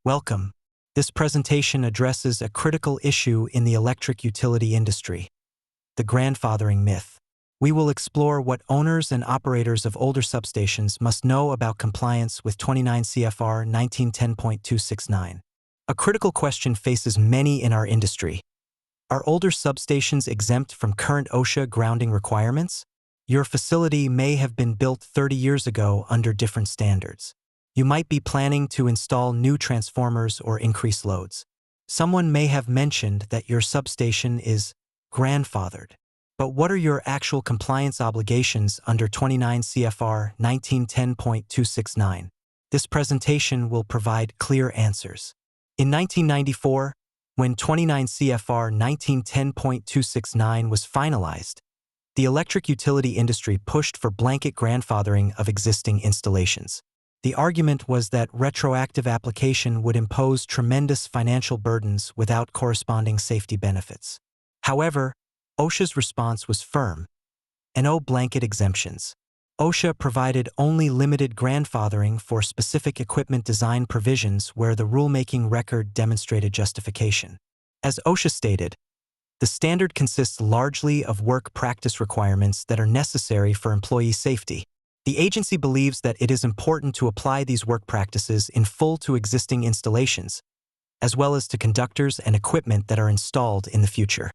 Welcome. This presentation addresses a critical issue in the electric utility industry, the grandfathering myth. We will explore what owners and operators of older substations must know about compliance with 29 CFR 1910.269. A critical question faces many in our industry. Are older substations exempt from current OSHA grounding requirements? Your facility may have been built 30 years ago under different standards. You might be planning to install new transformers or increase loads. Someone may have mentioned that your substation is grandfathered. But what are your actual compliance obligations under 29 CFR 1910.269? This presentation will provide clear answers. In 1994, when 29 CFR 1910.269 was finalized, the electric utility industry pushed for blanket grandfathering of existing installations. The argument was that retroactive application would impose tremendous financial burdens without corresponding safety benefits. However, OSHA's response was firm. No blanket exemptions. OSHA provided only limited grandfathering for specific equipment design provisions where the rulemaking record demonstrated justification. As OSHA stated, the standard consists largely of work practice requirements that are necessary for employee safety. The agency believes that it is important to apply these work practices in full to existing installations, as well as to conductors and equipment that are installed in the future.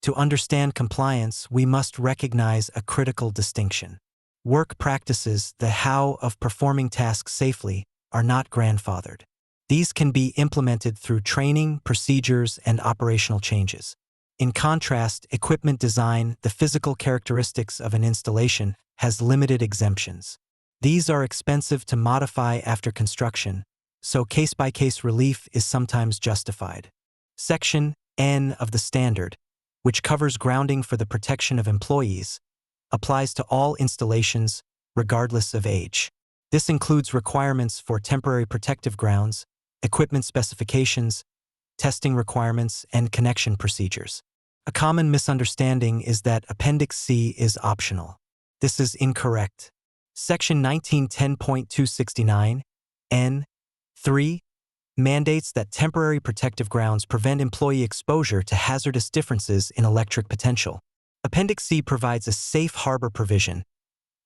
To understand compliance, we must recognize a critical distinction. Work practices, the how of performing tasks safely, are not grandfathered. These can be implemented through training, procedures, and operational changes. In contrast, equipment design, the physical characteristics of an installation, has limited exemptions. These are expensive to modify after construction, so case-by-case relief is sometimes justified. Section N of the standard, which covers grounding for the protection of employees, applies to all installations, regardless of age. This includes requirements for temporary protective grounds, equipment specifications, testing requirements, and connection procedures. A common misunderstanding is that Appendix C is optional. This is incorrect. Section 1910.269, N3, mandates that temporary protective grounds prevent employee exposure to hazardous differences in electric potential. Appendix C provides a safe harbor provision.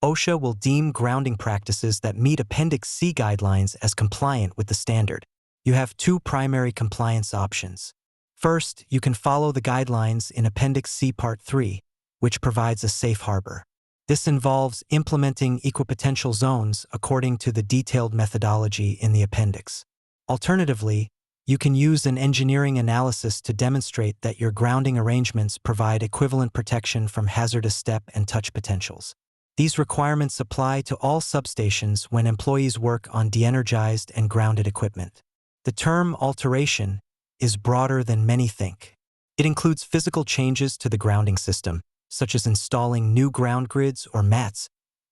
OSHA will deem grounding practices that meet Appendix C guidelines as compliant with the standard. You have two primary compliance options. First, you can follow the guidelines in Appendix C Part III, which provides a safe harbor. This involves implementing equipotential zones according to the detailed methodology in the appendix. Alternatively, you can use an engineering analysis to demonstrate that your grounding arrangements provide equivalent protection from hazardous step and touch potentials. These requirements apply to all substations when employees work on de-energized and grounded equipment. The term alteration is broader than many think. It includes physical changes to the grounding system, such as installing new ground grids or mats,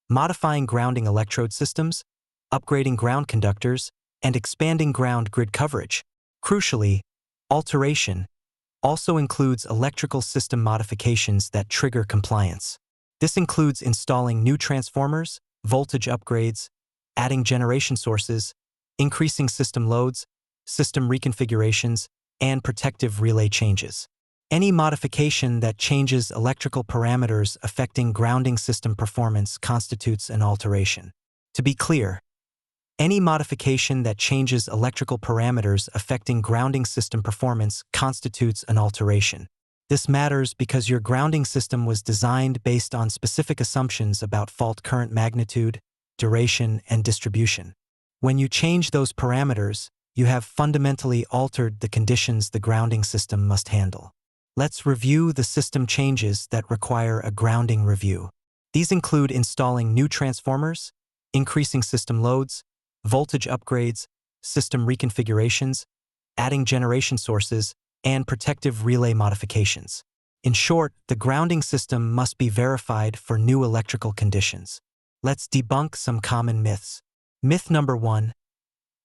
modifying grounding electrode systems, upgrading ground conductors, and expanding ground grid coverage. Crucially, alteration also includes electrical system modifications that trigger compliance. This includes installing new transformers, voltage upgrades, adding generation sources, increasing system loads, system reconfigurations, and protective relay changes. Any modification that changes electrical parameters affecting grounding system performance constitutes an alteration. To be clear, any modification that changes electrical parameters affecting grounding system performance constitutes an alteration. This matters because your grounding system was designed based on specific assumptions about fault current magnitude, duration, and distribution. When you change those parameters, you have fundamentally altered the conditions the grounding system must handle. Let's review the system changes that require a grounding review. These include installing new transformers, increasing system loads, voltage upgrades, system reconfigurations, adding generation sources, and protective relay modifications. In short, the grounding system must be verified for new electrical conditions. Let's debunk some common myths. Myth number 1.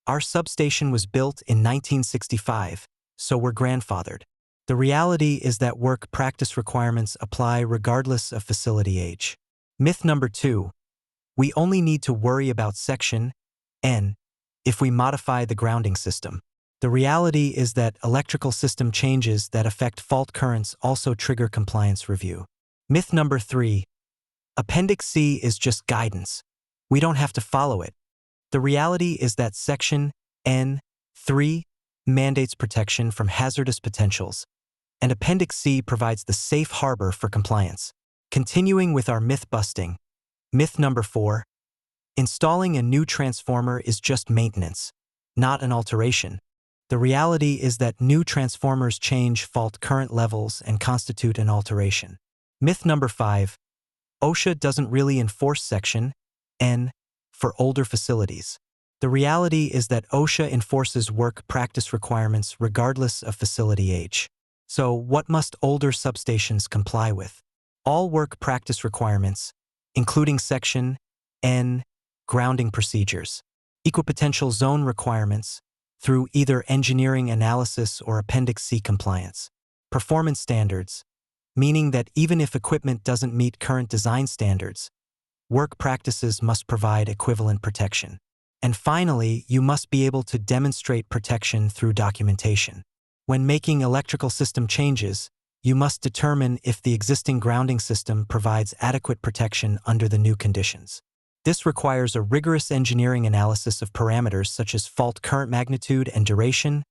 Our substation was built in 1965, so we're grandfathered. The reality is that work practice requirements apply regardless of facility age. Myth number 2. We only need to worry about Section N if we modify the grounding system. The reality is that electrical system changes that affect fault currents also trigger compliance review. Myth number 3. Appendix C is just guidance. We don't have to follow it. The reality is that Section N(3) mandates protection from hazardous potentials, and Appendix C provides the safe harbor for compliance. Continuing with our myth busting. Myth number 4. Installing a new transformer is just maintenance, not an alteration. The reality is that new transformers change fault current levels and constitute an alteration. Myth number 5. OSHA doesn't really enforce Section N for older facilities. The reality is that OSHA enforces work practice requirements regardless of facility age. So, what must older substations comply with? All work practice requirements, including Section N grounding procedures, equipotential zone requirements, through either engineering analysis or Appendix C compliance. Performance standards, meaning that even if equipment doesn't meet current design standards, work practices must provide equivalent protection. And finally, you must be able to demonstrate protection through documentation. When making electrical system changes, you must determine if the existing grounding system provides adequate protection under the new conditions. This requires a rigorous engineering analysis of parameters such as fault current magnitude and duration,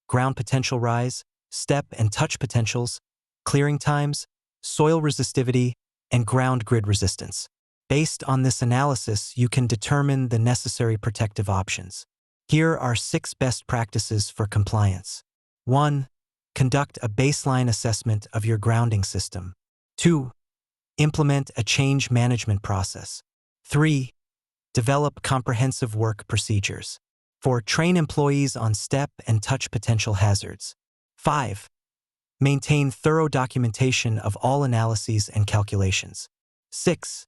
ground potential rise, step and touch potentials, clearing times, soil resistivity, and ground grid resistance. Based on this analysis, you can determine the necessary protective options. Here are 6 best practices for compliance. 1. Conduct a baseline assessment of your grounding system. 2. Implement a change management process. 3. Develop comprehensive work procedures. 4. Train employees on step and touch potential hazards. 5. Maintain thorough documentation of all analyses and calculations. 6.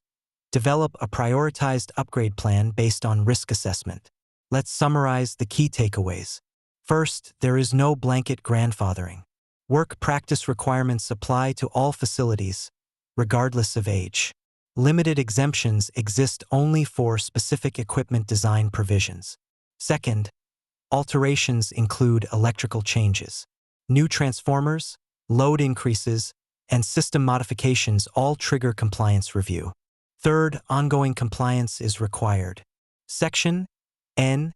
Develop a prioritized upgrade plan based on risk assessment. Let's summarize the key takeaways. First, there is no blanket grandfathering. Work practice requirements apply to all facilities, regardless of age. Limited exemptions exist only for specific equipment design provisions. Second, alterations include electrical changes. New transformers, load increases, and system modifications all trigger compliance review. Third, ongoing compliance is required. Section N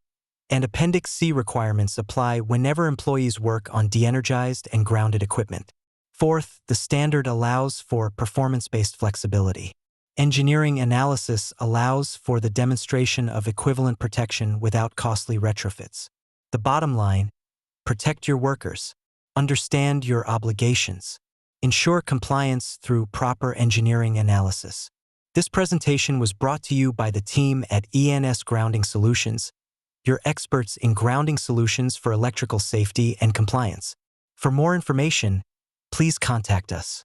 and Appendix C requirements apply whenever employees work on de-energized and grounded equipment. Fourth, the standard allows for performance-based flexibility. Engineering analysis allows for the demonstration of equivalent protection without costly retrofits. The bottom line: protect your workers, understand your obligations, ensure compliance through proper engineering analysis. This presentation was brought to you by the team at ENS Grounding Solutions, your experts in grounding solutions for electrical safety and compliance. For more information, please contact us.